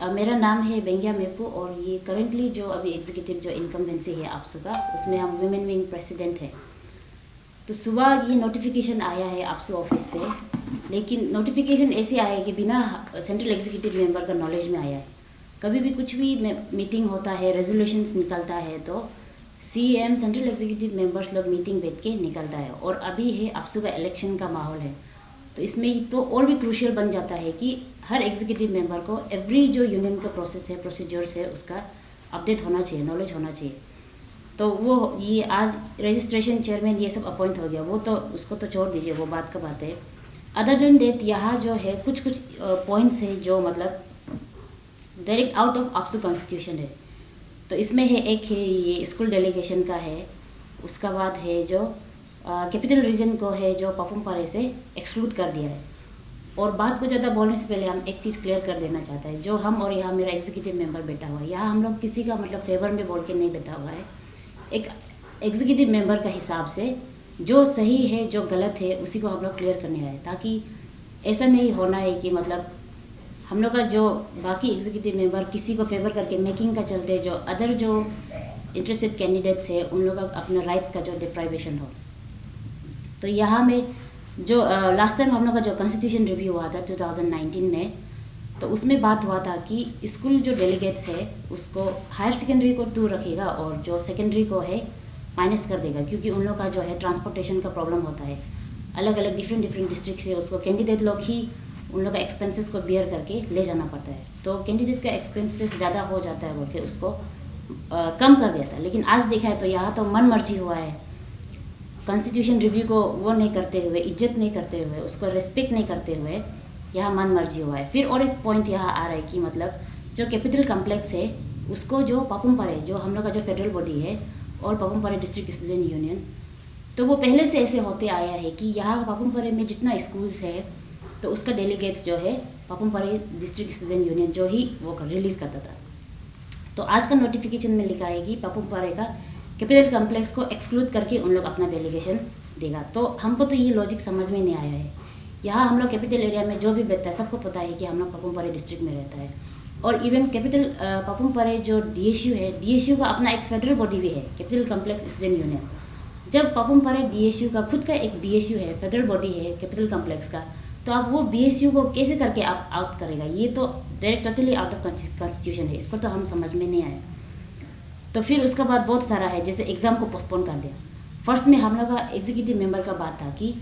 मेरा नाम है बेंगिया मेपू और ये करंटली जो अभी एग्जीक्यूटिव जो इनकम्बेंसी है आपसू का, उसमें हम वुमेन विंग प्रेसिडेंट हैं। तो सुबह ये नोटिफिकेशन आया है आपसू ऑफिस से, लेकिन नोटिफिकेशन ऐसे आया है कि बिना सेंट्रल एग्जीक्यूटिव मेंबर का नॉलेज में आया है। कभी भी कुछ भी मीटिंग होता है, रेजोल्यूशंस निकलता है तो सीएम सेंट्रल एग्जीक्यूटिव मेंबर्स लोग मीटिंग बैठ के निकलता है। और अभी है आपसू का इलेक्शन का माहौल है, तो इसमें तो और भी क्रूशियल बन जाता है कि हर एग्जीक्यूटिव मेंबर को एवरी जो यूनियन का प्रोसेस है, प्रोसीजर्स है, उसका अपडेट होना चाहिए, नॉलेज होना चाहिए। तो वो ये आज रजिस्ट्रेशन चेयरमैन ये सब अपॉइंट हो गया, वो तो उसको तो छोड़ दीजिए, वो बात का बात है। अदर देन डेट यहाँ जो है कुछ पॉइंट्स है जो मतलब direct out of AAPSU constitution है। तो इसमें है एक है ये स्कूल डेलीगेशन का है, उसका बाद है जो कैपिटल रीजन को है जो पापुम पारे से एक्सक्लूड कर दिया है। और बात को ज़्यादा बोलने से पहले हम एक चीज़ क्लियर कर देना चाहते हैं, जो हम और यहाँ मेरा एग्जीक्यूटिव मेंबर बैठा हुआ है, यहाँ हम लोग किसी का मतलब फेवर में बोल के नहीं बैठा हुआ है। एक एग्जीक्यूटिव मेंबर का हिसाब से जो सही है जो गलत है उसी को हम लोग क्लियर करने आए, ताकि ऐसा नहीं होना है कि मतलब हम लोग का जो बाकी एग्जीक्यूटिव मेंबर किसी को फेवर करके मेकिंग का चलते जो अदर जो इंटरेस्टेड कैंडिडेट्स है उन लोग का अपना राइट्स का जो डिप्राइवेशन हो। तो यहाँ में जो लास्ट टाइम हम लोग का जो कॉन्स्टिट्यूशन रिव्यू हुआ था 2019 में, तो उसमें बात हुआ था कि स्कूल जो डेलीगेट्स है उसको हायर सेकेंडरी को 2 रखेगा और जो सेकेंडरी को है माइनस कर देगा, क्योंकि उन लोग का जो है ट्रांसपोर्टेशन का प्रॉब्लम होता है। अलग अलग डिफरेंट डिस्ट्रिक्ट से उसको कैंडिडेट लोग ही उन लोग का एक्सपेंसेस को बियर करके ले जाना पड़ता है। तो कैंडिडेट का एक्सपेंसेस ज़्यादा हो जाता है बोल के उसको कम कर दिया था। लेकिन आज देखा है तो यहाँ तो मन मर्जी हुआ है, कॉन्स्टिट्यूशन रिव्यू को वो नहीं करते हुए, इज्जत नहीं करते हुए, उसको रिस्पेक्ट नहीं करते हुए यहाँ मन मर्जी हुआ है। फिर और एक पॉइंट यहाँ आ रहा है कि मतलब जो कैपिटल कम्प्लेक्स है उसको जो पापुम पारे जो हम लोग का जो फेडरल बॉडी है और Papum Pare district student union, तो वो पहले से ऐसे होते आया है कि यहाँ पापुम पारे में जितना स्कूल्स है तो उसका डेलीगेट्स जो है Papum Pare district student union जो ही वो रिलीज़ करता था। तो आज का नोटिफिकेशन में लिखा है कि पापुम पारे का कैपिटल कम्प्लेक्स को एक्सक्लूड करके उन लोग अपना डेलीगेशन देगा। तो हमको तो ये लॉजिक समझ में नहीं आया है। यहाँ हम लोग कैपिटल एरिया में जो भी बैठता है सबको पता है कि हम लोग पापुम पारे डिस्ट्रिक्ट में रहता है। और इवन कैपिटल पापुम पारे जो डीएसयू है, डीएसयू का अपना एक फेडरल बॉडी भी है, कैपिटल कम्प्लेक्स स्टूडेंट यूनियन। जब पापुम पारे डीएसयू का खुद का एक डीएसयू है, फेडरल बॉडी है कैपिटल कम्प्लेक्स का, तो आप वो बीएसयू को कैसे करके आप आउट करेगा? ये तो direct totally out of constitution है, इसको तो हम समझ में नहीं आया। तो फिर उसका बाद बहुत सारा है, जैसे एग्ज़ाम को पोस्टपोन कर दिया। फर्स्ट में हम लोग का एग्जीक्यूटिव मेंबर का बात था कि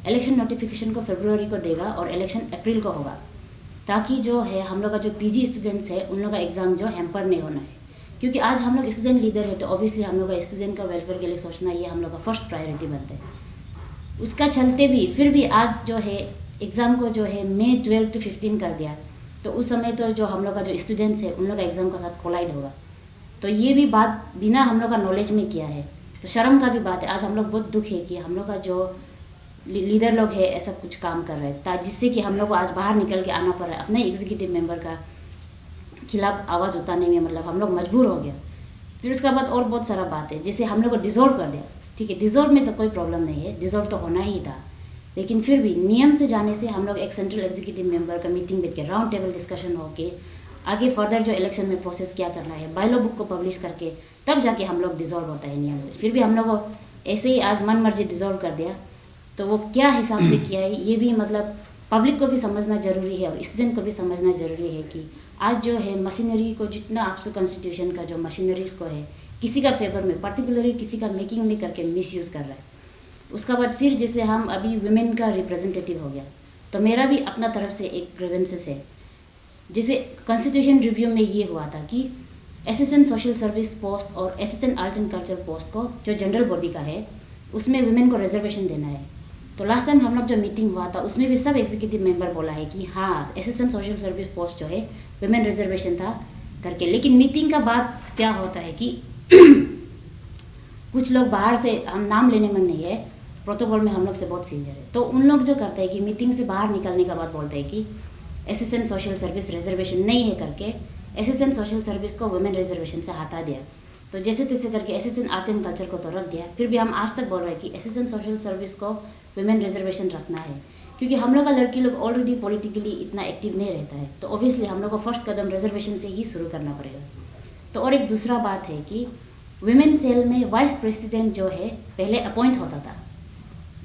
इलेक्शन नोटिफिकेशन को फरवरी को देगा और इलेक्शन अप्रैल को होगा, ताकि जो है हम लोग का जो पीजी स्टूडेंट्स है उन लोग का एग्ज़ाम जो हैम्पर नहीं होना है। क्योंकि आज हम लोग स्टूडेंट लीडर है तो ऑब्वियसली हम लोग का स्टूडेंट का वेलफेयर के लिए सोचना ये हम लोग का फर्स्ट प्रायोरिटी बनता है। उसका चलते भी फिर भी आज जो है एग्ज़ाम को जो है मई 12 to 15 कर दिया, तो उस समय तो जो हम लोग का जो स्टूडेंट्स है उन लोग का एग्ज़ाम का साथ कोलाइड होगा। तो ये भी बात बिना हम लोग का नॉलेज में किया है, तो शर्म का भी बात है। आज हम लोग बहुत दुख है कि हम लोग का जो लीडर लोग है ऐसा कुछ काम कर रहे हैं, जिससे कि हम लोग को आज बाहर निकल के आना पड़ रहा है अपने एग्जीक्यूटिव मेंबर का खिलाफ आवाज़ उठाने में, मतलब हम लोग मजबूर हो गया। फिर उसके बाद और बहुत सारा बात है, जैसे हम लोग को डिजोल्व कर दिया। ठीक है, डिजोल्व में तो कोई प्रॉब्लम नहीं है, डिजोल्व तो होना ही था, लेकिन फिर भी नियम से जाने से हम लोग एक सेंट्रल एग्जीक्यूटिव मेंबर का मीटिंग बैठ के राउंड टेबल डिस्कशन होके आगे फर्दर जो इलेक्शन में प्रोसेस क्या करना है, बायलॉ बुक को पब्लिश करके तब जाके हम लोग डिजोल्व होता है नियम से। फिर भी हम लोग को ऐसे ही आज मन मर्जी डिजोल्व कर दिया, तो वो क्या हिसाब से किया है ये भी मतलब पब्लिक को भी समझना जरूरी है और स्टूडेंट को भी समझना जरूरी है कि आज जो है मशीनरी को जितना आपसे कॉन्स्टिट्यूशन का जो मशीनरीज को है किसी का फेवर में, पर्टिकुलरली किसी का मेकिंग में करके मिसयूज़ कर रहा है। उसका बाद फिर जैसे हम अभी वुमेन का रिप्रेजेंटेटिव हो गया, तो मेरा भी अपना तरफ से एक ग्रीवेंसेस है। जैसे कॉन्स्टिट्यूशन रिव्यू में ये हुआ था कि असिस्टेंट सोशल सर्विस पोस्ट और assistant art and culture post को जो जनरल बॉडी का है उसमें वुमेन को रिजर्वेशन देना है। तो लास्ट टाइम हम लोग जो मीटिंग हुआ था उसमें भी सब एग्जीक्यूटिव मेंबर बोला है कि हाँ असिस्टेंट सोशल सर्विस पोस्ट जो है वुमेन रिजर्वेशन था करके। लेकिन मीटिंग का बाद क्या होता है कि कुछ लोग बाहर से, हम नाम लेने में नहीं है, प्रोटोकॉल में हम लोग से बहुत सीनियर है, तो उन लोग जो करते हैं कि मीटिंग से बाहर निकलने के बाद बोलते हैं कि असिस्टेंट सोशल सर्विस रिजर्वेशन नहीं है करके असिस्टेंट सोशल सर्विस को वुमेन रिजर्वेशन से हटा दिया। तो जैसे तैसे करके असिस्टेंट आर्ट एंड कल्चर को तो रख दिया। फिर भी हम आज तक बोल रहे हैं कि असिस्टेंट सोशल सर्विस को वुमेन रिजर्वेशन रखना है, क्योंकि हम लोग का लड़की लोग ऑलरेडी पॉलिटिकली इतना एक्टिव नहीं रहता है, तो ऑब्वियसली हम लोग को फर्स्ट कदम रिजर्वेशन से ही शुरू करना पड़ेगा। तो और एक दूसरा बात है कि वुमेन सेल में वाइस प्रेसिडेंट जो है पहले अपॉइंट होता था,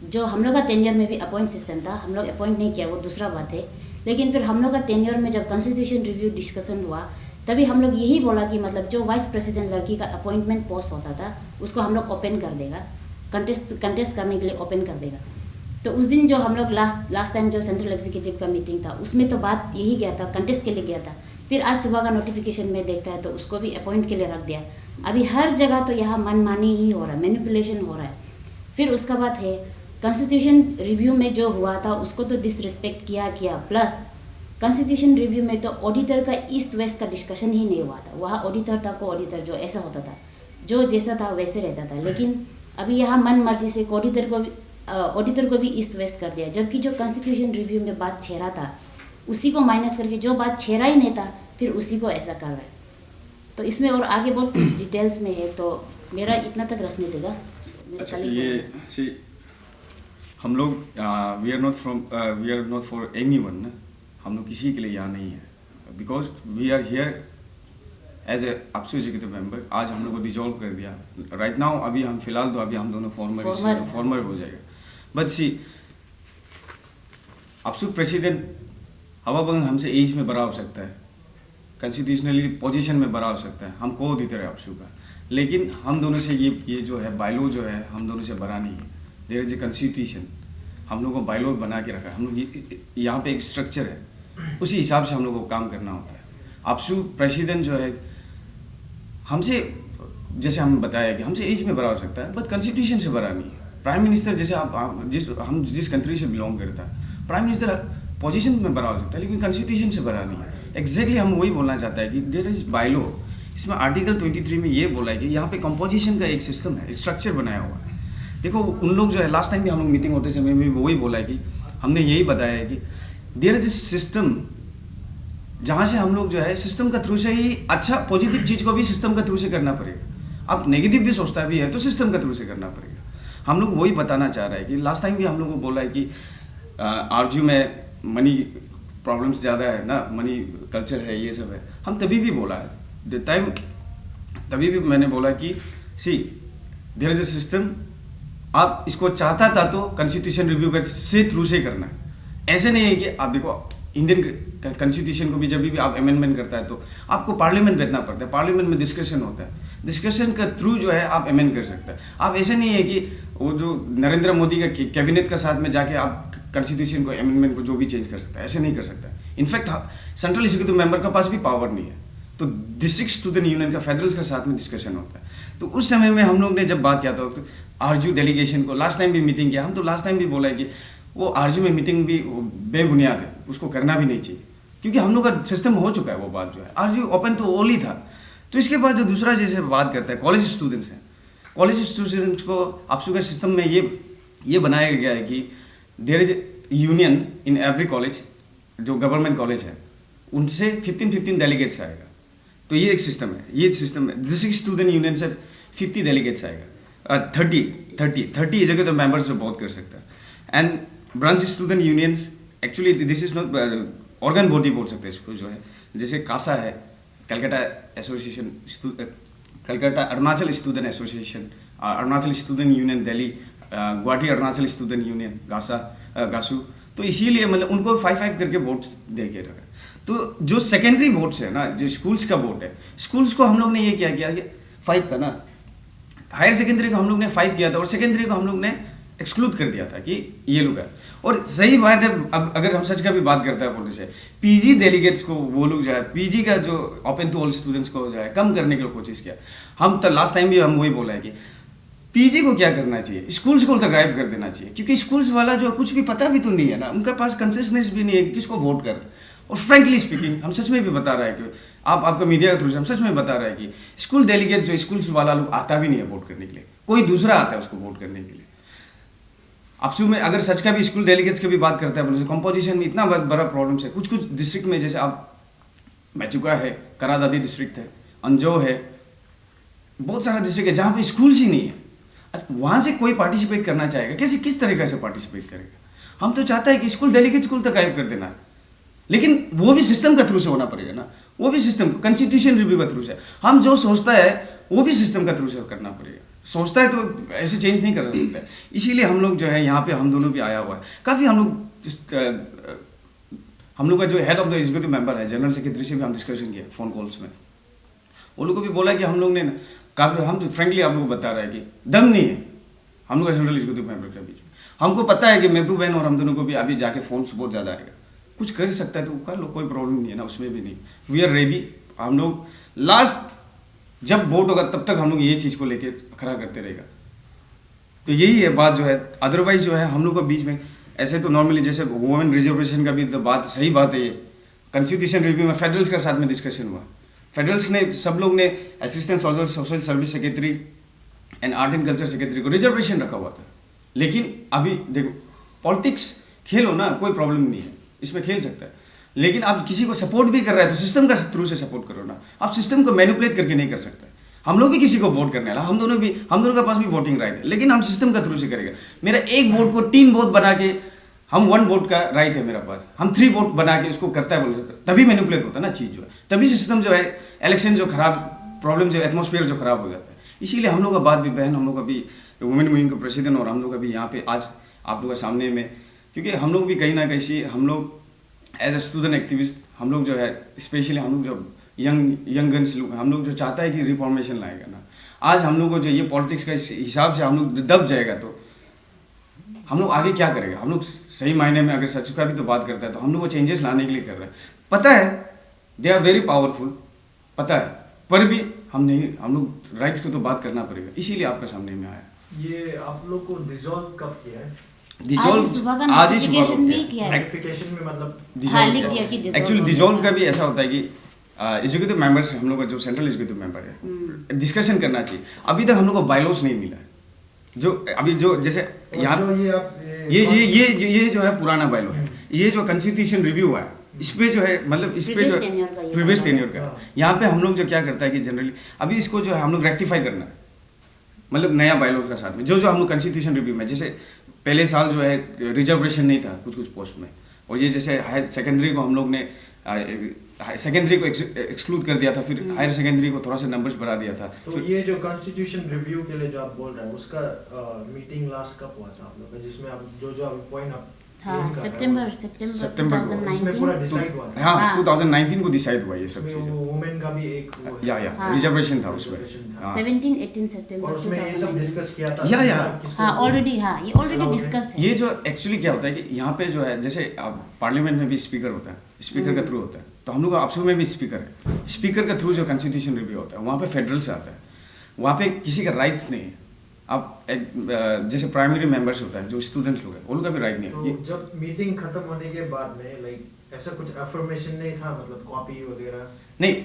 जो हम लोग का टेन्योर में भी अपॉइंट सिस्टम था, हम लोग अपॉइंट नहीं किया वो दूसरा बात है। लेकिन फिर हम लोग का टेन्योर में जब कॉन्स्टिट्यूशन रिव्यू डिस्कशन हुआ तभी हम लोग यही बोला कि मतलब जो वाइस प्रेसिडेंट लड़की का अपॉइंटमेंट पोस्ट होता था उसको हम लोग ओपन कर देगा, कंटेस्ट करने के लिए ओपन कर देगा। तो उस दिन जो हम लोग लास्ट टाइम जो सेंट्रल एग्जीक्यूटिव का मीटिंग था उसमें तो बात यही गया था, कंटेस्ट के लिए गया था। फिर आज सुबह का नोटिफिकेशन में देखता है तो उसको भी अपॉइंट के लिए रख दिया। अभी हर जगह तो यहाँ मनमानी ही हो रहा है, मैनिपुलेशन हो रहा है। फिर उसका बात है कॉन्स्टिट्यूशन रिव्यू में जो हुआ था उसको तो डिसरिस्पेक्ट किया, प्लस कॉन्स्टिट्यूशन रिव्यू में तो ऑडिटर का ईस्ट वेस्ट का डिस्कशन ही नहीं हुआ था। वहाँ ऑडिटर था, को ऑडिटर जो ऐसा होता था, जो जैसा था वैसे रहता था। लेकिन अभी यहाँ मन मर्जी से ऑडिटर को भी ईस्ट वेस्ट कर दिया, जबकि जो कॉन्स्टिट्यूशन रिव्यू में बात छेड़ा था उसी को माइनस करके जो बात छेड़ा ही नहीं था फिर उसी को ऐसा कर रहा है। तो इसमें और आगे बहुत कुछ डिटेल्स में है, तो मेरा इतना तक रखने देगा। अच्छा, ये हम लोग we are not for anyone ना, हम लोग किसी के लिए यहाँ नहीं है, because we are here as a APSU executive member. आज हम लोग को डिजॉल्व कर दिया राइट नाउ, अभी हम फिलहाल तो अभी हम दोनों फॉर्मर हो जाएगा। बट सी APSU प्रेसिडेंट हवा बंग हमसे एज में बड़ा हो सकता है, कॉन्स्टिट्यूशनली पोजीशन में बड़ा हो सकता है, हम को ऑडिटर है APSU का, लेकिन हम दोनों से ये जो है बायलॉ जो है हम दोनों से बड़ा नहीं है। देयर इज ए कॉन्स्टिट्यूशन, हम लोग को बायलॉ बना के रखा है, हम लोग यहाँ पे एक स्ट्रक्चर है, उसी हिसाब से हम लोग को काम करना होता है। APSU प्रेसिडेंट जो है हमसे, जैसे हम बताया कि हमसे एज में बड़ा हो सकता है बट कॉन्स्टिट्यूशन से बड़ा नहीं है। प्राइम मिनिस्टर जैसे हम जिस कंट्री से बिलोंग करता है, प्राइम मिनिस्टर पोजीशन में बड़ा हो सकता है लेकिन कॉन्स्टिट्यूशन से बड़ा नहीं है। एग्जैक्टली हम वही बोलना चाहता है कि देयर इज बायलॉ, इसमें आर्टिकल 23 में ये बोला है कि यहाँ पे कंपोजिशन का एक सिस्टम है, एक स्ट्रक्चर बनाया हुआ है। देखो उन लोग जो है लास्ट टाइम भी हम लोग मीटिंग होते समय में वही बोला है कि हमने यही बताया है कि देयर इज ए सिस्टम, जहाँ से हम लोग जो है सिस्टम का थ्रू से ही अच्छा पॉजिटिव चीज़ को भी सिस्टम का थ्रू से करना पड़ेगा। अब नेगेटिव भी सोचता भी है तो सिस्टम का थ्रू से करना पड़ेगा। हम लोग वही बताना चाह रहे हैं कि लास्ट टाइम भी हम लोग को बोला है कि आरजू में मनी प्रॉब्लम्स ज़्यादा है ना, मनी कल्चर है, ये सब है। हम तभी भी बोला है तभी भी मैंने बोला कि सी देयर इज ए सिस्टम, आप इसको चाहता था तो कॉन्स्टिट्यूशन रिव्यू का से थ्रू से करना है। ऐसे नहीं है कि आप देखो इंडियन कॉन्स्टिट्यूशन को भी जब भी आप अमेंडमेंट करता है तो आपको पार्लियामेंट भेजना पड़ता है, पार्लियामेंट में डिस्कशन होता है, डिस्कशन का थ्रू जो है आप अमेंड कर सकते हैं। आप ऐसे नहीं है कि वो जो नरेंद्र मोदी का कैबिनेट का साथ में जाके आप कॉन्स्टिट्यूशन को अमेंडमेंट को जो भी चेंज कर सकता है, ऐसे नहीं कर सकता। इनफैक्ट सेंट्रल एग्जीक्यूटिव मेंबर के पास भी पावर नहीं है, तो डिस्ट्रिक्ट स्टूडेंट यूनियन का फेडरल्स के साथ में डिस्कशन होता है। तो उस समय में हम लोग ने जब बात किया था तो आरजू डेलीगेशन को लास्ट टाइम भी मीटिंग किया, हम तो लास्ट टाइम भी बोला है कि वो आरजू में मीटिंग भी बेबुनियाद है, उसको करना भी नहीं चाहिए, क्योंकि हम लोग का सिस्टम हो चुका है। वो बात जो है आरजू ओपन तो ओल ही था। तो इसके बाद जो दूसरा जैसे बात करता है कॉलेज स्टूडेंट्स हैं, कॉलेज स्टूडेंट्स को APSU के सिस्टम में ये बनाया गया है कि there is union in every college, जो गवर्नमेंट कॉलेज है उनसे 15 डेलीगेट्स आएगा। तो ये एक सिस्टम है, ये सिस्टम है। डिस्ट्रिक्ट स्टूडेंट यूनियन से 50 डेलीगेट्स आएगा, 30 जगह तो मेंबर्स से बहुत कर सकता है। And branch student unions, actually this is not organ body बोल सकते हैं इसको, जो है जैसे कासा है, Calcutta association, Calcutta Arunachal student association, Arunachal student union Delhi, Guwahati Arunachal student union गासू। तो इसीलिए मतलब उनको 5 करके वोट्स दे के रखा। तो जो सेकेंडरी बोर्ड्स है ना, जो स्कूल्स का बोर्ड है, स्कूल्स को हम लोग ने ये क्या किया कि 5 था ना, हायर सेकेंडरी को हम लोग ने 5 किया था और सेकेंडरी को हम लोग ने एक्सक्लूड कर दिया था कि ये लोग है। और सही बात है, अब अगर हम सच का भी बात करते हैं बोलने से, पीजी डेलीगेट्स को वो लोग जो है पीजी का जो ओपन टू ऑल स्टूडेंट्स को जो है कम करने की कोशिश किया। हम तो लास्ट टाइम भी हम वही बोला है कि पीजी को क्या करना चाहिए, स्कूल्स को तो गायब कर देना चाहिए, क्योंकि स्कूल्स वाला जो कुछ भी पता भी तो नहीं है ना, उनके पास कंसिस्टेंस भी नहीं है कि किसको वोट कर। और फ्रेंकली स्पीकिंग हम सच में भी बता रहे हैं कि आपका मीडिया के थ्रू से हम सच में बता रहे हैं कि स्कूल डेलीगेट जो स्कूल्स वाला लोग आता भी नहीं है वोट करने के लिए, कोई दूसरा आता है उसको वोट करने के लिए। APSU में अगर सच का भी स्कूल डेलीगेट्स की भी बात करता है बोले, कंपोजिशन में इतना बड़ा प्रॉब्लम है। कुछ डिस्ट्रिक्ट में जैसे आप मैचुका है, करादादी डिस्ट्रिक्ट है, अंजो है, बहुत सारा डिस्ट्रिक्ट है जहाँ पे स्कूल्स ही नहीं है। वहाँ से कोई पार्टिसिपेट करना चाहेगा, किस तरीके से पार्टिसिपेट करेगा? हम तो चाहते हैं कि स्कूल डेलीगेट स्कूल तक गायब कर देना, लेकिन वो भी सिस्टम का थ्रू से होना पड़ेगा ना, वो भी सिस्टम कॉन्स्टिट्यूशन रिव्यू का थ्रू से। हम जो सोचता है वो भी सिस्टम का थ्रू से करना पड़ेगा, सोचता है तो ऐसे चेंज नहीं कर सकता है। इसीलिए हम लोग जो है यहाँ पे हम दोनों भी आया हुआ है। काफ़ी हम लोग का जो head of the executive member है, जनरल सेक्रेटरी से भी हम डिस्कशन किया फ़ोन कॉल्स में। वो लोग को भी बोला कि हम लोग ने काफ़ी, हम तो फ्रेंकली आप लोग को बता रहे हैं कि दम नहीं है हम लोग का जनरल एग्जीक्यूटिव मेंबर के बीच में। हमको पता है कि महबूब बहन और हम दोनों को भी अभी जाके फ़ोन से बहुत ज़्यादा आएगा, कुछ कर सकता है तो कर लो, कोई प्रॉब्लम नहीं है ना, उसमें भी नहीं। We are ready. हम लोग लास्ट जब वोट होगा तब तक हम लोग ये चीज़ को लेके खड़ा करते रहेगा। तो यही है बात जो है। अदरवाइज जो है हम लोग के बीच में ऐसे तो नॉर्मली जैसे वुमेन रिजर्वेशन का भी तो बात सही बात है। ये कॉन्स्टिट्यूशन रिव्यू में फेडरल्स के साथ में डिस्कशन हुआ। फेडरल्स ने सब लोग ने assistant social service secretary and art and culture secretary को रिजर्वेशन रखा हुआ था। लेकिन अभी देखो पॉलिटिक्स खेलो ना, कोई प्रॉब्लम नहीं है, इसमें खेल सकता है। लेकिन आप किसी को सपोर्ट भी कर रहा है तो सिस्टम का थ्रू से सपोर्ट करो ना, आप सिस्टम को मैनिपुलेट करके नहीं कर सकते। हम लोग भी किसी को वोट करने वाला, हम दोनों के पास भी वोटिंग राइट है, लेकिन हम सिस्टम का थ्रू से करेंगे। मेरा एक वोट को 3 वोट बना के, हम 1 वोट का राइट है मेरा पास, हम 3 वोट बना के उसको करता है बोल, तभी मैनिपुलेट होता है ना चीज़ जो है, तभी सिस्टम जो है इलेक्शन जो खराब, प्रॉब्लम जो एटमोसफियर जो खराब हो जाता है। इसीलिए हम लोग का बात भी बहन, हम लोग अभी वुमेन विंग के प्रेसिडेंट और हम लोग अभी यहाँ पे आज आप लोग के सामने में, क्योंकि हम लोग भी कहीं ना कहीं हम लोग एज ए स्टूडेंट एक्टिविस्ट, हम लोग जो है स्पेशली हम लोग जो यंग गन्स लोग, हम लोग जो चाहता है कि रिफॉर्मेशन लाएगा ना। आज हम लोग को जो ये पॉलिटिक्स का हिसाब से हम लोग दब जाएगा तो हम लोग आगे क्या करेंगे। हम लोग सही मायने में अगर सच का भी तो बात करता है तो हम लोग को चेंजेस लाने के लिए कर रहे हैं। पता है दे आर वेरी पावरफुल, पता है, पर भी हम लोग राइट्स की तो बात करना पड़ेगा, इसीलिए आपके सामने में आया। ये आप लोग को डिसॉल्व कब किया है? डिसॉल्व आज ही सुबह भी किया है। नोटिफिकेशन में मतलब एक्चुअली डिसॉल्व का भी ऐसा होता है कि एग्जीक्यूटिव मेंबर्स, हम लोग का जो सेंट्रल एग्जीक्यूटिव मेंबर है, डिस्कशन करना चाहिए। अभी तक हम लोग को बायलॉस नहीं मिला है, जो अभी जो जैसे यहाँ ये जो है पुराना बायलॉ है, ये जो कॉन्स्टिट्यूशन रिव्यू हुआ है इस पे जो है, मतलब इस पे जो प्रीवियस टेन्योर का, यहाँ पे हम लोग जो क्या करता है कि जनरली अभी इसको जो है हम लोग रेक्टिफाई करना है, मतलब नया बायलॉ के साथ में जो हम लोग कॉन्स्टिट्यूशन रिव्यू में, जैसे पहले साल जो है रिजर्वेशन नहीं था कुछ पोस्ट में, और ये जैसे हायर सेकेंडरी को हम लोग ने सेकेंडरी को एक्सक्लूड कर दिया था, फिर हायर सेकेंडरी को थोड़ा सा नंबर्स बढ़ा दिया था। तो ये जो कॉन्स्टिट्यूशन रिव्यू के लिए जो आप बोल रहे हैं उसका मीटिंग लास्ट कब हुआ था आप लोग का, जिसमें आप जो पॉइंट आप सितंबर 2019 पूरा डिसाइड हुआ था? हाँ 2019 को डिसाइड हुआ ये सब चीजें। वुमेन का भी एक या रिजर्वेशन था उसमें 17-18 सितंबर और उसमें ये सब डिस्कस किया था ऑलरेडी। ये ऑलरेडी डिस्कस है। ये जो एक्चुअली क्या होता है कि यहाँ पे जो है जैसे पार्लियामेंट में भी स्पीकर होता है, स्पीकर का थ्रू होता है, तो हम लोग अफसर में भी स्पीकर है, स्पीकर का थ्रू जो कॉन्स्टिट्यूशन रिव्यू होता है वहाँ पे फेडरल से आता है, वहाँ पे किसी का राइट्स नहीं है। आप जैसे प्राइमरी मेंबर्स होता है जो स्टूडेंट्स लोग हैं उनका भी राइट नहीं है। तो जब मीटिंग खत्म होने के बाद में लाइक ऐसा कुछ अफर्मेशन नहीं था, मतलब कॉपी वगैरह नहीं,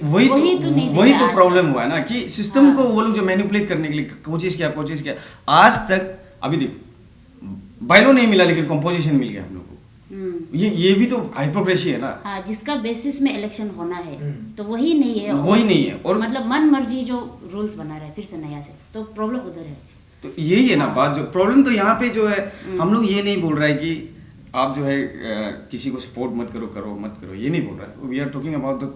वही तो प्रॉब्लम हुआ है ना कि सिस्टम को वो लोग जो मैनिपुलेट करने के लिए कोशिश किया आज तक। अभी देखो बायलॉ नहीं मिला लेकिन कंपोजिशन मिल गया हम लोग को, ये भी तो हाइपोक्रेसी है ना। हाँ, जिसका बेसिस में इलेक्शन होना है तो वही नहीं है, और मतलब मन मर्जी जो रूल्स बना रहा है फिर से नया से, तो प्रॉब्लम उधर है। तो यही है ना बात, जो प्रॉब्लम तो यहाँ पे जो है हम लोग ये नहीं बोल रहा है कि आप जो है किसी को सपोर्ट मत करो, ये नहीं बोल रहा है। We are talking about the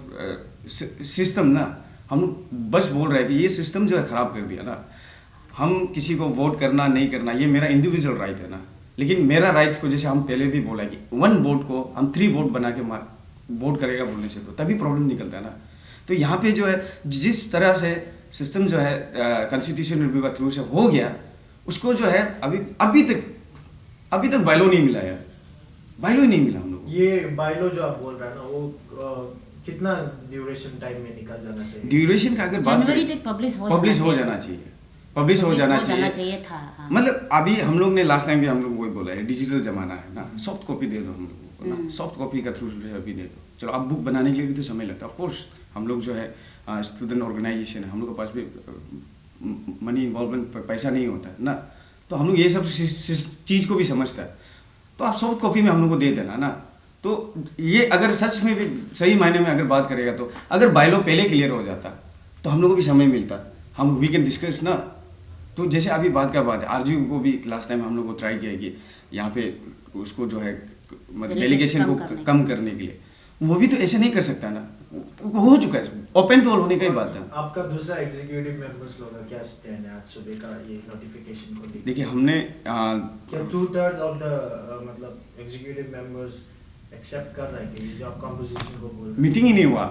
system ना, हम बस बोल रहे हैं कि ये सिस्टम जो है खराब कर दिया ना। हम किसी को वोट करना नहीं करना ये मेरा इंडिविजुअल राइट है ना, लेकिन मेरा राइट्स को जैसे हम पहले भी बोला कि 1 वोट को हम 3 वोट बना के वोट करेगा बोलने से तो तभी प्रॉब्लम निकलता है ना। तो यहाँ पे जो है जिस तरह से सिस्टम जो है कॉन्स्टिट्यूशन रिव्यू का थ्रू से हो गया, उसको जो है अभी तक बायलॉ नहीं मिला यार, बायलॉ ही नहीं मिला हम लोग। ये बायलॉ जो आप बोल रहे हैं ना वो कितना ड्यूरेशन टाइम में निकल जाना चाहिए? ड्यूरेशन का अगर बात जनवरी तक पब्लिश हो जाना चाहिए था। मतलब अभी हम लोग ने लास्ट टाइम भी हम लोग वही बोला है, डिजिटल जमाना है ना, सॉफ्ट कॉपी दे दो हम लोगों को ना, सॉफ्ट कॉपी का थ्रू अभी दे दो। चलो अब बुक बनाने के लिए भी तो समय लगता है, ऑफ कोर्स हम लोग जो है स्टूडेंट ऑर्गेनाइजेशन है, हम लोग के पास भी मनी इन्वॉल्वमेंट पैसा नहीं होता है ना, तो हम लोग ये सब चीज़ को भी समझता है। तो आप सॉफ्ट कॉपी में हम लोग को दे देना ना। तो ये अगर सच में भी सही मायने में अगर बात करेगा तो अगर बायलॉ पहले क्लियर हो जाता तो हम लोग को भी समय मिलता, हम वी कैन डिस्कस ना। तो जैसे अभी बात है आरजीयू को भी लास्ट टाइम हम लोग को ट्राई किया कि यहाँ पे उसको जो है मतलब Delegates डेलीगेशन कम को करने कम करने के लिए, वो भी तो ऐसे नहीं कर सकता ना, वो हो चुका है, ओपन टू ऑल होने का ही बात है। आपका दूसरा एग्जीक्यूटिव मेंबर्स लोग का क्या स्टैंड है आज सुबह का ये नोटिफिकेशन को लेकर? देखिए हमने क्या 2/3 ऑफ द मतलब एग्जीक्यूटिव मेंबर्स एक्सेप्ट कर रहे हैं कि ये जो आप कंपोजिशन को बोल रहे हैं? मीटिंग ही नहीं हुआ,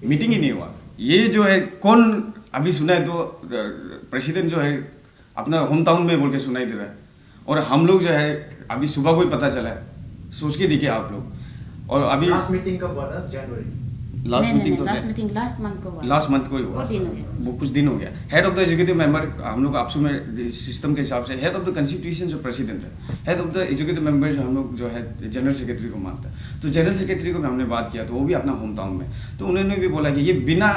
मीटिंग ही नहीं हुआ। ये जो है कौन अभी सुना है तो प्रेसिडेंट जो है अपना होम टाउन में बोल के सुनाई दे रहा है, और हम लोग जो है अभी सुबह को ही पता चला है, सोच के देखिए आप लोग। और अभी लास्ट मीटिंग कब हुआ था? जनवरी? लास्ट मीटिंग तो लास्ट मीटिंग लास्ट मंथ को हुआ। लास्ट मंथ को ही हुआ, बहुत दिन हो गया। वो कुछ दिन हो गया। Head of the executive member हम लोग आपसू में सिस्टम के हिसाब से हेड ऑफ द कॉन्स्टिट्यूशन जो प्रेसिडेंट है, head of the executive member जो हम लोग जो है जनरल सेक्रेटरी को मानता है। तो जनरल सेक्रेटरी को भी हमने बात किया तो वो भी अपना होम टाउन में, तो उन्होंने भी बोला कि ये बिना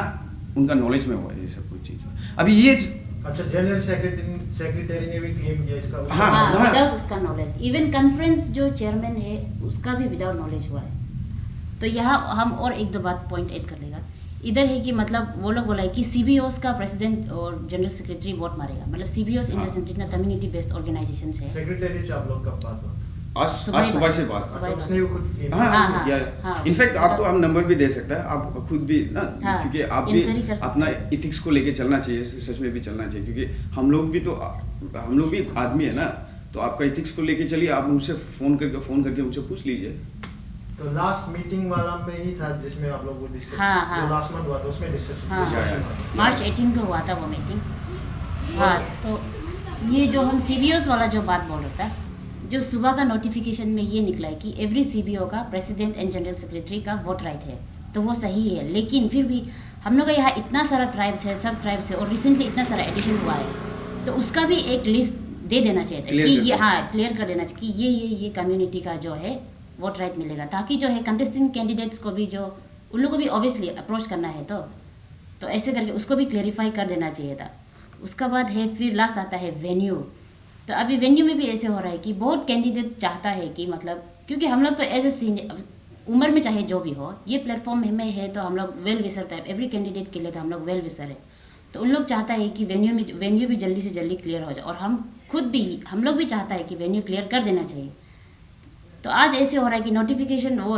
उनका नॉलेज में हुआ है ये सब कुछ चीज़। अभी ये अच्छा, जनरल सेक्रेटरी ने भी क्लेम किया इसका? हाँ, हाँ। विदाउट उसका नॉलेज, इवन कॉन्फ्रेंस जो चेयरमैन है उसका भी विदाउट नॉलेज हुआ है। तो यहाँ हम और एक दो बात पॉइंट ऐड कर लेगा। इधर है कि मतलब वो लोग बोला है कि CBOs का प्रेसिडेंट और जनरल सेक्रेटरी वोट मारेगा, मतलब CBOs इन द सेंस जितना कम्युनिटी बेस्ड ऑर्गेनाइजेशन है। सेक्रेटरी से आप लोग कब बात हुआ? आज सुबह से बात। सुबह अच्छा, उसने भी खुद claim हाँ किया? हाँ, यार, हाँ। इनफैक्ट आपको हम नंबर भी दे सकता है, आप खुद भी ना, हाँ, क्योंकि आप भी inquiry कर सकते अपना हैं। इथिक्स को लेके चलना चाहिए, सच में भी चलना चाहिए, क्योंकि हम लोग भी तो हम लोग भी आदमी है ना, तो आपका इथिक्स को लेके चलिए, आप उनसे फोन करके उनसे पूछ लीजिए। तो लास्ट मीटिंग वाला में ही था जिसमें आप लोग वो डिस्कस, हाँ, हाँ। जो लास्ट मंथ हुआ था उसमें डिस्कशन हाँ, हुआ। मार्च 18 को हुआ था वो मीटिंग। हाँ, तो ये जो हम CBOs वाला जो बात बोल रहा था, जो सुबह का नोटिफिकेशन में ये निकला है कि एवरी CBO का प्रेसिडेंट एंड जनरल सेक्रेटरी का वोट राइट है, तो वो सही है। लेकिन फिर भी हम लोग का यहाँ इतना सारा ट्राइब्स है, सब ट्राइब्स है, और रिसेंटली इतना सारा एडिशन हुआ है, तो उसका भी एक लिस्ट दे देना चाहिए था कि ये, हाँ, क्लियर कर देना चाहिए कि ये कम्युनिटी का जो है वोट राइट मिलेगा, ताकि जो है कंटेस्टिंग कैंडिडेट्स को भी जो उन लोगों को भी ऑब्वियसली अप्रोच करना है, तो ऐसे करके उसको भी क्लेरिफाई कर देना चाहिए था। उसका बाद है फिर लास्ट आता है वेन्यू। तो अभी वेन्यू में भी ऐसे हो रहा है कि बहुत कैंडिडेट चाहता है कि मतलब, क्योंकि हम लोग तो एज ए सीनियर उम्र में चाहे जो भी हो, ये प्लेटफॉर्म में है तो हम लोग वेल विसर टाइप, एवरी कैंडिडेट के लिए तो हम लोग वेल विसर है। तो उन लोग चाहता है कि वेन्यू भी जल्दी से जल्दी क्लियर हो जाए, और हम लोग भी चाहता है कि वेन्यू क्लियर कर देना चाहिए। तो आज ऐसे हो रहा है कि नोटिफिकेशन, वो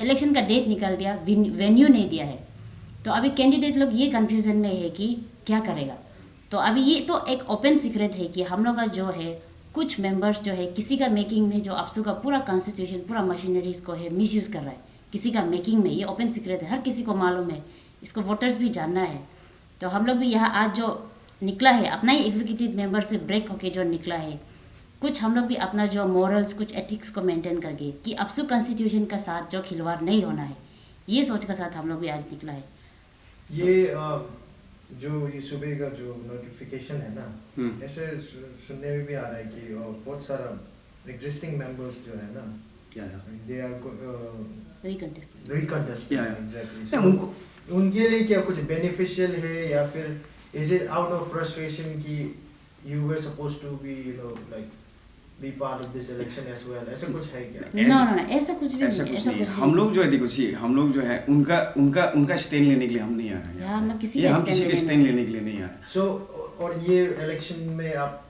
इलेक्शन का डेट निकाल दिया, वेन्यू नहीं दिया है, तो अभी कैंडिडेट लोग ये कंफ्यूजन में है कि क्या करेगा। तो अभी ये तो एक ओपन सीक्रेट है कि हम लोग का जो है कुछ मेंबर्स जो है किसी का मेकिंग में जो आपसू का पूरा कॉन्स्टिट्यूशन पूरा मशीनरीज को है मिसयूज़ कर रहा है किसी का मेकिंग में, ये ओपन सीक्रेट है, हर किसी को मालूम है, इसको वोटर्स भी जानना है। तो हम लोग भी यहाँ आज जो निकला है अपना ही एग्जीक्यूटिव मेंबर से ब्रेक होके जो निकला है, कुछ हम लोग भी अपना जो मॉरल्स कुछ एथिक्स को मेंटेन करके कि आपसू कॉन्स्टिट्यूशन का साथ जो खिलवाड़ नहीं होना है, ये सोच का साथ हम लोग भी आज निकला है। ये जो ये सुबह का जो नोटिफिकेशन है ना, ऐसे सुनने में भी आ रहा है कि बहुत सारा एग्जिस्टिंग मेंबर्स जो है ना, दे आर रिकंटेस्ट एग्जैक्टली, उनको उनके लिए क्या कुछ बेनिफिशियल है, या फिर is it out of frustration कि you were supposed to be like be part of this election as well, ऐसा कुछ है क्या? नो, ऐसा कुछ भी नहीं, ऐसा कुछ हम लोग जो है देखो हम लोग जो है उनका स्टैंड लेने के लिए हम नहीं आ रहे हैं, हम लोग किसी के स्टैंड लेने के लिए नहीं आ रहे। सो और ये इलेक्शन में आप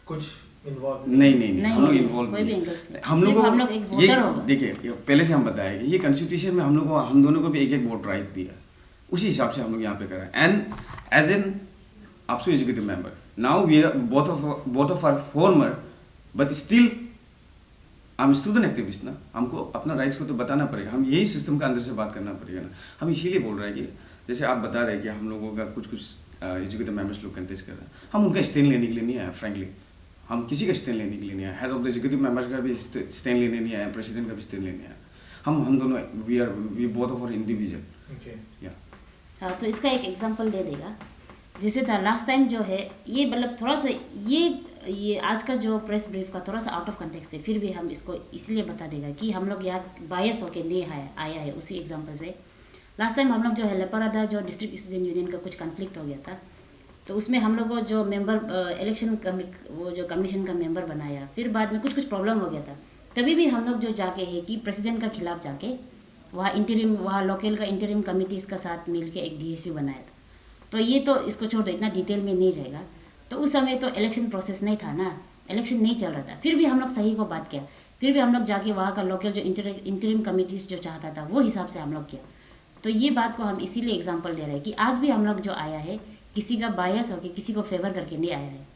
कुछ इन्वॉल्व नहीं, हम लोग इन्वॉल्व नहीं, हम लोग एक वोटर होगा। देखिए पहले से हम बताया कि ये कॉन्स्टिट्यूशन में हम दोनों को भी एक वोट राइट दिया, उसी हिसाब से हम लोग यहाँ पे करा। And as an APSU executive member now we are both of are former, but still I am student activist ना, हमको अपना राइट्स को तो बताना पड़ेगा, हम यही सिस्टम का अंदर से बात करना पड़ेगा ना। हम इसीलिए बोल रहे हैं कि जैसे आप बता रहे हैं कि हम लोगों का कुछ एग्जीक्यूटिव मेंबर्स लोग कंटेस्ट कर रहे हैं, हम उनका स्टैंड लेने के लिए नहीं आए, फ्रैंकली हम किसी का स्टैंड लेने के लिए नहीं आए, head of the executive members का भी स्टैंड लेने नहीं आया, प्रेसिडेंट का भी स्टैंड लेने आया, हम दोनों we both of are individual. या हाँ, तो इसका एक एग्जांपल दे देगा। जैसे था लास्ट टाइम जो है ये मतलब थोड़ा सा ये आज का जो प्रेस ब्रीफ का थोड़ा सा आउट ऑफ कंटेक्स्ट है, फिर भी हम इसको इसलिए बता देगा कि हम लोग यहाँ बायस होके नहीं आया है। उसी एग्जांपल से लास्ट टाइम हम लोग जो है लेपरादा जो डिस्ट्रिक्ट स्टूडेंट यूनियन का कुछ कॉन्फ्लिक्ट हो गया था, तो उसमें हम लोग को जो मेंबर इलेक्शन वो जो कमीशन का मेंबर बनाया, फिर बाद में कुछ प्रॉब्लम हो गया था। तभी भी हम लोग जो जाके है कि प्रेसिडेंट का खिलाफ जाके वहाँ लोकल का इंटरिम कमिटीज़ का साथ मिल के एक DSU बनाया था। तो ये तो इसको छोड़ दो, इतना डिटेल में नहीं जाएगा। तो उस समय तो इलेक्शन प्रोसेस नहीं था ना, इलेक्शन नहीं चल रहा था, फिर भी हम लोग सही को बात किया फिर भी हम लोग जाके वहाँ का लोकल जो इंटरिम कमिटीज़ जो चाहता था वो हिसाब से हम लोग किया। तो ये बात को हम इसीलिए एग्जांपल दे रहे हैं कि आज भी हम लोग जो आया है किसी का बायस होकर किसी को फेवर करके नहीं आया है।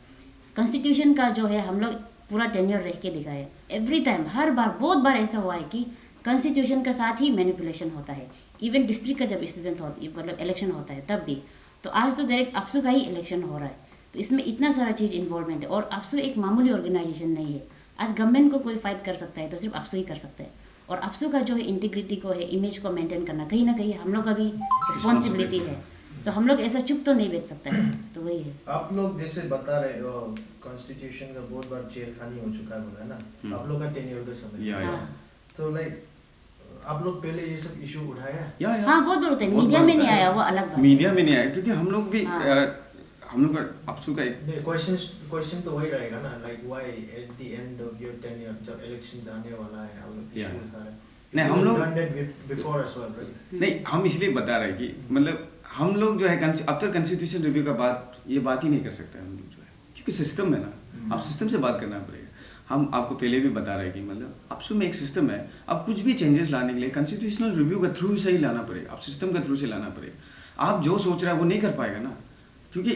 कॉन्स्टिट्यूशन का जो है हम लोग पूरा टेन्योर रह के दिखाए। एवरी टाइम, हर बार, बहुत बार ऐसा हुआ है कि कॉन्स्टिट्यूशन के साथ ही मैनिपुलेशन होता है। इवन डिस्ट्रिक्ट का जब स्टूडेंट मतलब इलेक्शन होता है तब भी। तो आज तो डायरेक्ट अपसू का ही इलेक्शन हो रहा है, तो इसमें इतना सारा चीज़ इन्वॉल्वमेंट है। और अपसू एक मामूली ऑर्गेनाइजेशन नहीं है। आज गवर्नमेंट को कोई फाइट कर सकता है तो सिर्फ अपसू ही कर सकता है। और अपसू का जो है इंटीग्रिटी को है, इमेज को मेंटेन करना कहीं ना कहीं हम लोग का भी रिस्पॉन्सिबिलिटी है। तो हम लोग ऐसा चुप तो नहीं बैठ सकता है। तो वही है। आप लोग जैसे बता रहे हो कॉन्स्टिट्यूशन का बहुत बार जेल खानी हो चुका है बोला ना, आप लोग का टेन्योर का समय, तो लाइक आप लोग पहले ये सब इशू उठाया? हाँ, बहुत बार होता है। मीडिया में नहीं आया, वो अलग बात। मीडिया में नहीं आया क्योंकि हम लोग भी हम लोग का अपसू का एक क्वेश्चन तो वही रहेगा ना, like why at the end of your tenure जब इलेक्शन आने वाला है आप लोग इशू उठा रहे हैं? नहीं, हम लोग बिफोर एज वेल, राइट? नहीं, हम इसलिए बता रहे हैं कि मतलब हम लोग जो है अब तक कॉन्स्टिट्यूशन रिव्यू का ये बात ही नहीं कर सकते हम लोग जो है, क्योंकि सिस्टम है ना, आप सिस्टम से बात करना पड़ेगा। हम आपको पहले भी बता रहे हैं कि मतलब अपसू में एक सिस्टम है। अब कुछ भी चेंजेस लाने के लिए कॉन्स्टिट्यूशनल रिव्यू के थ्रू से ही लाना पड़ेगा, आप सिस्टम के थ्रू से लाना पड़ेगा। आप जो सोच रहे हैं वो नहीं कर पाएगा ना, क्योंकि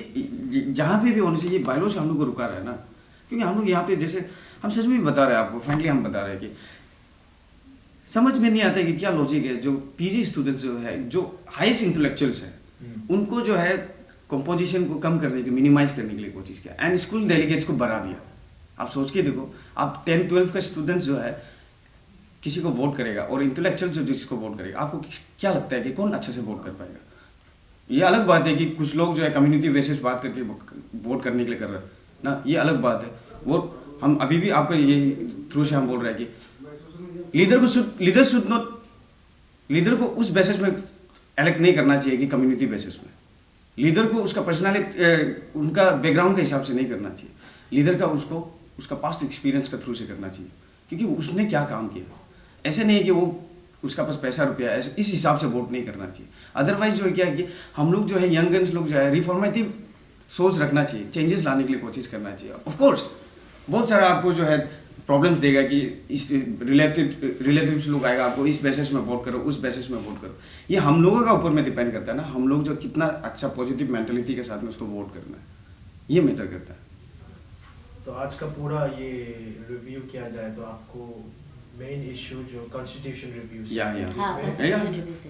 जहाँ पे भी होने से ये बायलॉ से हम लोग को रुका रहा है ना। क्योंकि हम लोग यहाँ पे जैसे हम सच में बता रहे हैं आपको, फ्रेंकली हम बता रहे हैं कि समझ में नहीं आता है कि क्या लॉजिक है। जो पीजी स्टूडेंट्स जो है, जो हाईएस्ट इंटेलेक्चुअल्स हैं, उनको जो है कंपोजिशन को कम करने के, मिनिमाइज करने के लिए कोशिश किया एंड स्कूल डेलीगेट्स को बढ़ा दिया। आप सोच के देखो, आप 10-12 का स्टूडेंट्स जो है किसी को वोट करेगा और इंटेलेक्चुअल जो जिसको वोट करेगा, आपको क्या लगता है कि कौन अच्छे से वोट कर पाएगा? ये अलग बात है कि कुछ लोग जो है कम्युनिटी बेसिस बात करके वोट करने के लिए कर रहे हैं ना, ये अलग बात है। वो हम अभी भी आपको ये थ्रू से हम बोल रहे हैं कि लीडर को उस बेसिस में इलेक्ट नहीं करना चाहिए कि कम्युनिटी बेसिस में। लीडर को उसका पर्सनालिटी, उनका बैकग्राउंड के हिसाब से नहीं करना चाहिए। लीडर का उसका पास्ट एक्सपीरियंस का थ्रू से करना चाहिए, क्योंकि उसने क्या काम किया। ऐसे नहीं कि वो उसका पास पैसा रुपया है, इस हिसाब से वोट नहीं करना चाहिए। अदरवाइज जो है क्या है कि हम लोग जो है यंगन्स लोग जो है रिफॉर्मेटिव सोच रखना चाहिए, चेंजेस लाने के लिए कोशिश करना चाहिए। ऑफ कोर्स बहुत सारा आपको जो है प्रॉब्लम्स देगा कि इस रिलेटिव्स लोग आएगा, आपको इस बेसिस में वोट करो, उस बेसिस में वोट करो। ये हम लोगों का ऊपर में डिपेंड करता है ना, हम लोग जो कितना अच्छा पॉजिटिव मेंटालिटी के साथ में उसको वोट करना है, ये मैटर करता है। तो आज का पूरा ये रिव्यू किया जाए तो आपको मेन इशू जो कॉन्स्टिट्यूशन रिव्यू से,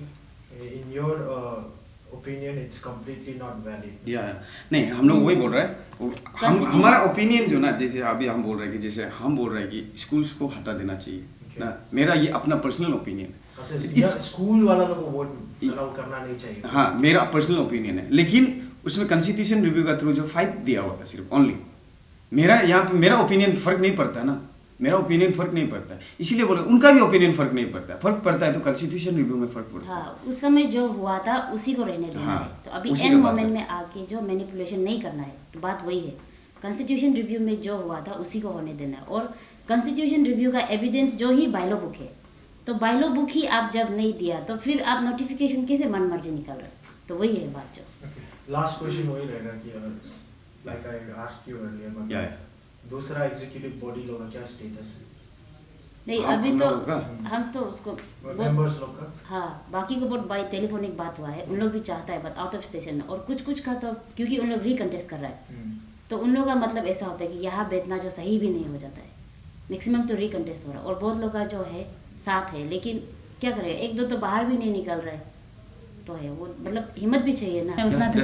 in your opinion it's completely not valid? नहीं, हम लोग वही बोल रहे हैं। हमारा ओपिनियन जो ना, जैसे अभी हम बोल रहे हैं कि जैसे हम बोल रहे हैं कि स्कूल्स को हटा देना चाहिए ना, मेरा ये अपना पर्सनल ओपिनियन है। स्कूल वाला लोगों को वोट अलाउ करना नहीं चाहिए, हाँ, मेरा पर्सनल ओपिनियन है। लेकिन उसमें कॉन्स्टिट्यूशन रिव्यू का थ्रू जो 5 दिया हुआ था सिर्फ ओनली, मेरा यहाँ पे मेरा ओपिनियन फर्क नहीं पड़ता है ना, मेरा ओपिनियन फर्क नहीं पड़ता है, इसीलिए बोले उनका भी ओपिनियन फर्क नहीं पड़ता है। फर्क पड़ता है तो कॉन्स्टिट्यूशन रिव्यू में फर्क पड़ता है। हाँ, उस समय जो हुआ था उसी को रहने देना है। तो अभी एंड मोमेंट में आके जो मैनिपुलेशन नहीं करना है, तो बात वही है। कॉन्स्टिट्यूशन रिव्यू में जो हुआ था उसी को होने देना है। और कॉन्स्टिट्यूशन रिव्यू का एविडेंस जो ही बायलॉ बुक है, तो बायलॉ बुक ही आप जब नहीं दिया तो फिर आप नोटिफिकेशन कैसे मन मर्जी निकाल रहे? तो वही है बात। जो लास्ट क्वेश्चन वही रहेगा कि like I asked you earlier, दूसरा एग्जीक्यूटिव बॉडी लोग का क्या स्टेटस है? नहीं, अभी तो हम तो उसको मेंबर्स लोग का, हाँ, बाकी को बहुत बाय टेलीफोनिक बात हुआ है। उन लोग भी चाहता है बट आउट ऑफ स्टेशन में, और कुछ का तो क्योंकि उन लोग रिकंटेस्ट कर रहा है, तो उन लोगों का मतलब ऐसा होता है कि यहाँ बैठना जो सही भी नहीं हो जाता है। मैक्सिमम तो रिकंटेस्ट हो रहा है और बहुत लोग का जो है साथ है, लेकिन क्या करें, 1-2 तो बाहर भी नहीं निकल रहे, तो है वो मतलब हिम्मत भी चाहिए ना, उतना तो